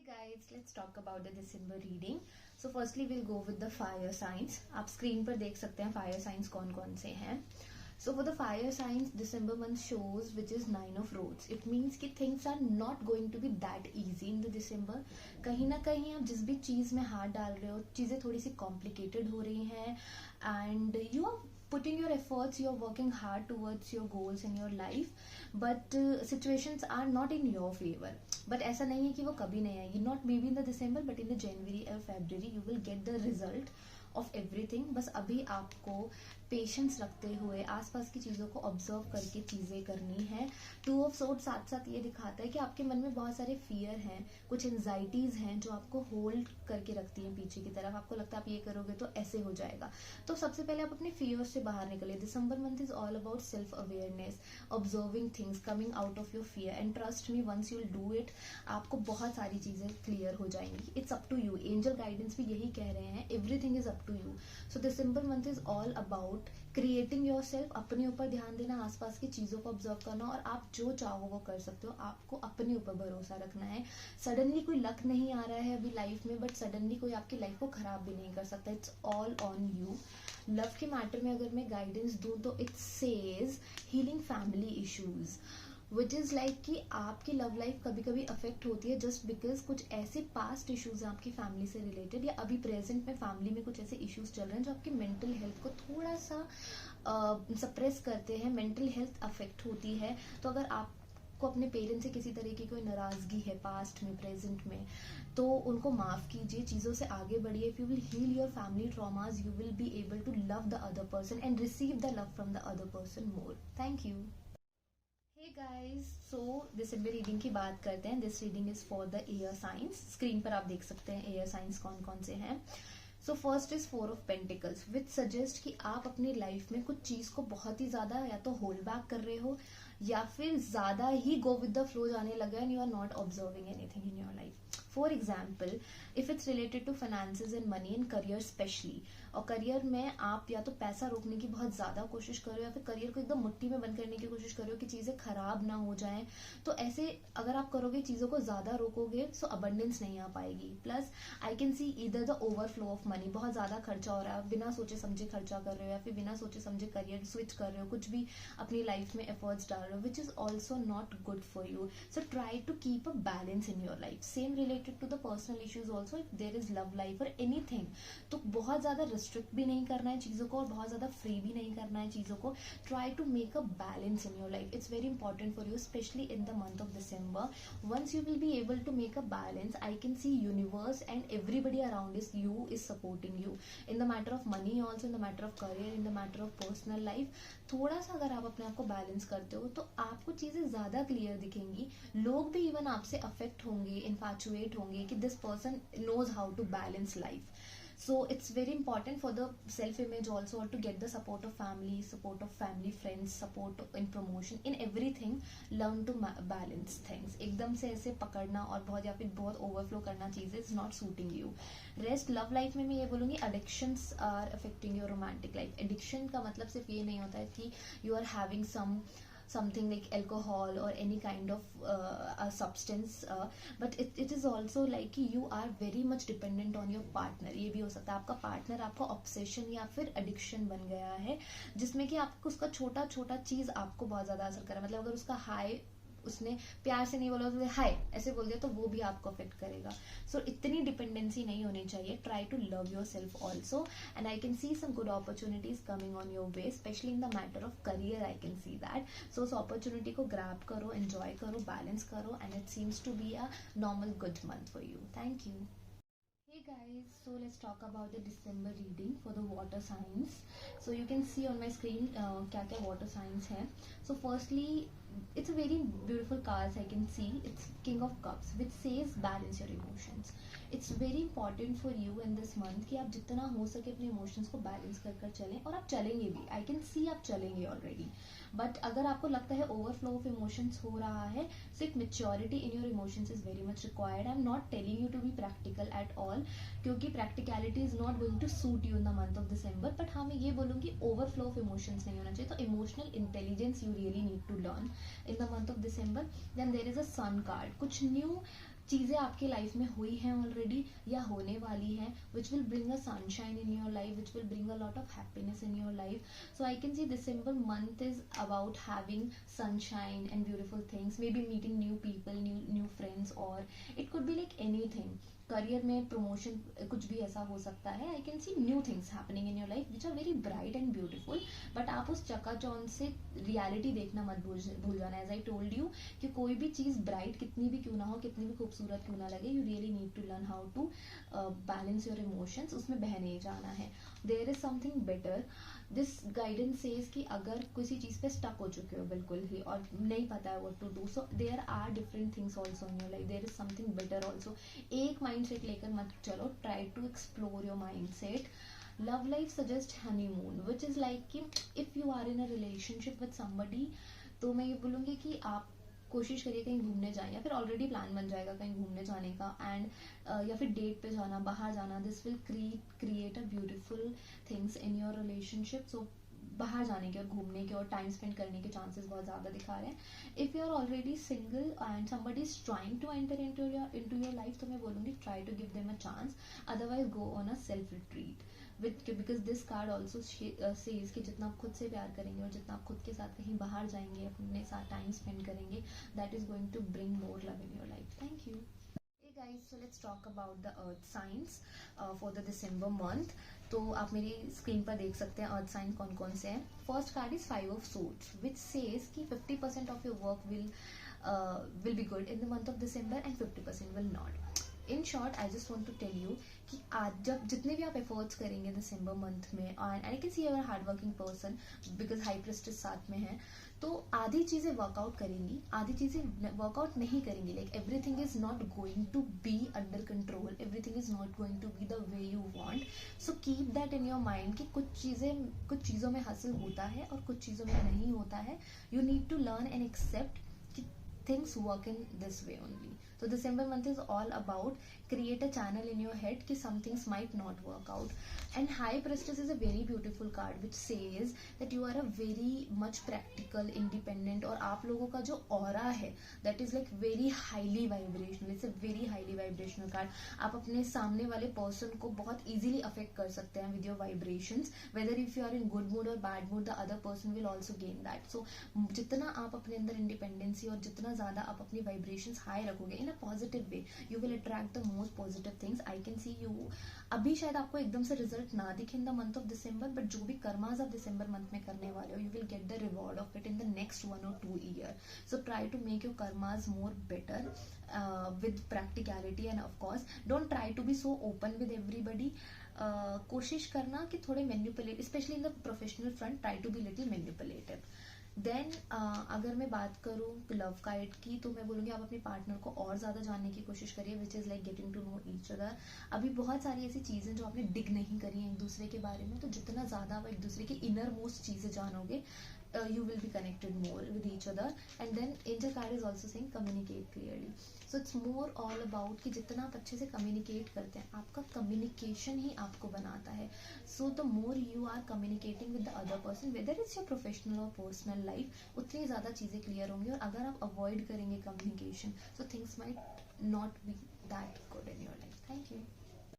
guys, let's talk about the December reading. So firstly we'll go with the fire signs. आप screen पर देख सकते हैं fire signs कौन कौन से हैं. So for the fire signs, December month shows which is 9 of Roads. It means कि things are not going to be that easy in the December. कहीं ना कहीं आप जिस भी चीज़ में हाथ डाल रहे हो चीज़ें थोड़ी सी complicated हो रही हैं and you are putting your efforts, you're working hard towards your goals in your life, but situations are not in your favor. But ऐसा नहीं है कि वो कभी नहीं आएगी. Not maybe in the December, but in the January or February you will get the result of everything. बस अभी आपको पेशेंस रखते हुए आसपास की चीज़ों को ऑब्जर्व करके चीज़ें करनी है. 2 of Swords साथ साथ ये दिखाता है कि आपके मन में बहुत सारे फियर हैं, कुछ एंजाइटीज़ हैं जो आपको होल्ड करके रखती हैं पीछे की तरफ. आपको लगता है आप ये करोगे तो ऐसे हो जाएगा. तो सबसे पहले आप अपने फियर से बाहर निकलिए. December month is all about self awareness, observing things, coming out of your fear and trust me, once you will do it आपको बहुत सारी चीज़ें क्लियर हो जाएंगी. It's up to you. Angel guidance भी यही कह रहे हैं, everything is up to you. So December month is all about creating your self. अपने ऊपर ध्यान देना, आसपास की चीज़ों को ऑब्जर्व करना और आप जो चाहो वो कर सकते हो. आपको अपने ऊपर भरोसा रखना है. सडनली कोई लक नहीं आ रहा है अभी लाइफ में, बट सडनली कोई आपकी लाइफ को खराब भी नहीं कर सकता. It's all on you. Love के मैटर में अगर मैं गाइडेंस दूं तो it says healing family issues, which is like कि आपकी लव लाइफ कभी कभी अफेक्ट होती है जस्ट बिकॉज कुछ ऐसे पास्ट इश्यूज हैं आपकी फैमिली से रिलेटेड, या अभी प्रेजेंट में फैमिली में कुछ ऐसे इश्यूज चल रहे हैं जो आपकी मेंटल हेल्थ को थोड़ा सा सप्रेस करते हैं. मेंटल हेल्थ अफेक्ट होती है. तो अगर आपको अपने पेरेंट्स से किसी तरह की कोई नाराजगी है पास्ट में, प्रेजेंट में, तो उनको माफ कीजिए, चीज़ों से आगे बढ़िए. If you will heal your family traumas you will be able to love the other person and receive the love from the other person more. Thank you. Hey guys, so December reading की बात करते हैं. This reading is for the air signs. Screen पर आप देख सकते हैं air science कौन कौन से हैं. So first is 4 of Pentacles, which suggest कि आप अपनी लाइफ में कुछ चीज को बहुत ही ज्यादा या तो होल्ड बैक कर रहे हो या फिर ज्यादा ही गो विद द फ्लो जाने लगा and you are not observing anything in your life. For example, if it's related to finances and money and career specially, और करियर में आप या तो पैसा रोकने की बहुत ज्यादा कोशिश कर रहे हो या फिर करियर को एकदम मुट्ठी में बंद करने की कोशिश कर रहे हो कि चीजें खराब ना हो जाएं. तो ऐसे अगर आप करोगे, चीजों को ज्यादा रोकोगे, सो अबंडेंस नहीं आ पाएगी. Plus I can C either the overflow of money, बहुत ज्यादा खर्चा हो रहा है, बिना सोचे समझे खर्चा कर रहे हो या फिर बिना सोचे समझे करियर स्विच कर रहे हो, कुछ भी अपनी लाइफ में एफर्ट्स डाल रहे हो, which is also not good for you. So try to keep a balance in your life. Same related to the personal issues also. If there is love life और एनीथिंग, तो बहुत ज्यादा restrict भी नहीं करना है चीजों को और बहुत ज्यादा फ्री भी नहीं करना है चीजों को. Try to make a balance in your life. It's very important for you, specially in the month of December. Once you will be able to make a balance, I can see universe and everybody around is you is supporting you in the matter of money also, in the matter of career, in the matter of personal life. थोड़ा सा अगर आप अपने आप को balance करते हो तो आपको चीजें ज्यादा क्लियर दिखेंगी. लोग भी इवन आपसे अफेक्ट होंगे, इन्फैचुएट होंगे कि this person knows how to balance life. So it's very important for the self image also, or to get the support of family, friends, support in promotion, in everything. Learn to balance things. एकदम से ऐसे पकड़ना और बहुत या फिर बहुत overflow करना चीजें is not suiting you. Rest love life में मैं ये बोलूंगी, addictions are affecting your romantic life. Addiction का मतलब सिर्फ ये नहीं होता है कि you are having something like alcohol or any kind of a substance, but it is also like you are very much dependent on your partner. ये भी हो सकता है आपका पार्टनर आपका ऑब्सेशन या फिर एडिक्शन बन गया है, जिसमें कि आपको उसका छोटा छोटा चीज आपको बहुत ज्यादा असर कर रहा है. मतलब अगर उसका हाई उसने प्यार से नहीं बोला तो हाय ऐसे बोल दिया तो वो भी आपको अफेक्ट करेगा. सो इतनी डिपेंडेंसी नहीं होनी चाहिए. Try to love your self also and I can see some good opportunities coming on your way, specially in the matter of career. I can see that. So उस अपॉर्चुनिटी को grab करो, enjoy करो, balance करो, and it seems to be a normal good month for you. Thank you. Hey guys, so let's talk about the December reading for the water signs. So you can see on my screen क्या क्या water signs हैं. So firstly, it's a very beautiful cards I can see. It's King of Cups, which says balance your emotions. It's very important for you in this month कि आप जितना हो सके अपने emotions को balance कर कर चलें, और आप चलेंगे भी. I can see आप चलेंगे already. बट अगर आपको लगता है ओवरफ्लो ऑफ इमोशंस हो रहा है, सो एक maturity in your emotions is very much required. I am not telling you to be practical at all, क्योंकि practicality is not going to suit you in the month of December. But हाँ, मैं ये बोलूँगी overflow of emotions नहीं होना चाहिए. तो emotional intelligence you really need to learn in the month of December. Then there is a sun card. कुछ new चीज़ें आपके लाइफ में हुई हैं ऑलरेडी या होने वाली हैं, which will bring a sunshine in your life, which will bring a lot of happiness in your life. So I can see December month is about having sunshine and beautiful things, maybe meeting new people, new friends, or it could be like anything. Career में promotion कुछ भी ऐसा हो सकता है. I can see new things happening in your life which are very bright and beautiful. But आप उस चकाचौंध से रियलिटी देखना मत भूल जाना. एज आई टोल्ड यू कि कोई भी चीज़ ब्राइट कितनी भी क्यों ना हो, कितनी भी खूबसूरत क्यों ना लगे, you really need to learn how to balance your emotions. उसमें बह नहीं जाना है. There is something better. This guidance says कि अगर किसी चीज़ पे स्टक हो चुके हो बिल्कुल ही और नहीं पता है what to do, so there are different things also in your life. There is something better also. एक माइंडसेट लेकर मत चलो. Try to explore your mindset. Love life suggest honeymoon, which is like कि if you are in a relationship with somebody, तो मैं ये बोलूँगी कि आप कोशिश करिए कहीं घूमने जाएं, या फिर ऑलरेडी प्लान बन जाएगा कहीं घूमने जाने का, एंड या फिर डेट पे जाना, बाहर जाना. This will create a beautiful things in your relationship. So बाहर जाने के और घूमने के और टाइम स्पेंड करने के चांसेस बहुत ज़्यादा दिखा रहे हैं. If you are already single and somebody is trying to enter into your life, तो मैं बोलूँगी try to give them a chance. Otherwise go on a self retreat because this card also says कि जितना आप खुद से प्यार करेंगे और जितना आप खुद के साथ कहीं बाहर जाएंगे, अपने साथ टाइम स्पेंड करेंगे, that is going to bring more love in your life. Thank you. Hey guys, so let's talk about the earth signs for the December month. तो आप मेरी स्क्रीन पर देख सकते हैं अर्थ साइन कौन कौन से हैं. First card is 5 of Swords, which says कि 50% of your work will be good in the month of December and 50% will not. In short I just want to tell you कि आज जब जितने भी आप एफर्ट्स करेंगे दिसंबर मंथ में, and I can see your hard working person because high prestige साथ में है, तो आधी चीज़ें वर्कआउट करेंगी, आधी चीज़ें वर्कआउट नहीं करेंगी. Like everything is not going to be under control, everything is not going to be the way you want. So keep that in your mind कि कुछ चीज़ों में हासिल होता है और कुछ चीज़ों में नहीं होता है. You need to learn and accept कि things work in this way only. So December month is all about create a channel in your head कि some things might not work out. And High Priestess is a very beautiful card which says that you are a very much practical, independent, और आप लोगों का जो aura है that is like very highly vibrational. It's a very highly vibrational card. आप अपने सामने वाले person को बहुत easily affect कर सकते हैं with your vibrations. Whether if you are in good mood or bad mood, the other person will also gain that. So जितना आप अपने अंदर इंडिपेंडेंसी और जितना ज़्यादा आप अपनी वाइब्रेशंस हाई रखोगे in a positive way, you will attract the most positive things. I can see you. अभी शायद आपको एकदम से रिजल्ट ना दिखे in the month of December, but जो भी कर्मास आप दिसंबर मंथ में करने वाले हो, you will get the reward of it in the next 1 or 2 year. So try to make your karmas more better with practicality, and of course don't try to be so open with everybody. कोशिश करना कि थोड़े manipulate, specially in the professional front, try to be little manipulative. देन अगर मैं बात करूँ love guide की, तो मैं बोलूँगी आप अपने पार्टनर को और ज़्यादा जानने की कोशिश करिए, which is like getting to know each other. अभी बहुत सारी ऐसी चीज़ें जो आपने डिग नहीं करी हैं एक दूसरे के बारे में, तो जितना ज़्यादा आप एक दूसरे की इनर मोस्ट चीज़ें जानोगे, you will be connected more with each other. And then angel card is also saying communicate clearly. So it's more all about कि जितना आप अच्छे से communicate करते हैं, आपका communication ही आपको बनाता है. So the more you are communicating with the other person, whether it's your professional or personal life, उतनी ज़्यादा चीज़ें clear होंगी. और अगर आप avoid करेंगे communication, so things might not be that good in your life. Thank you.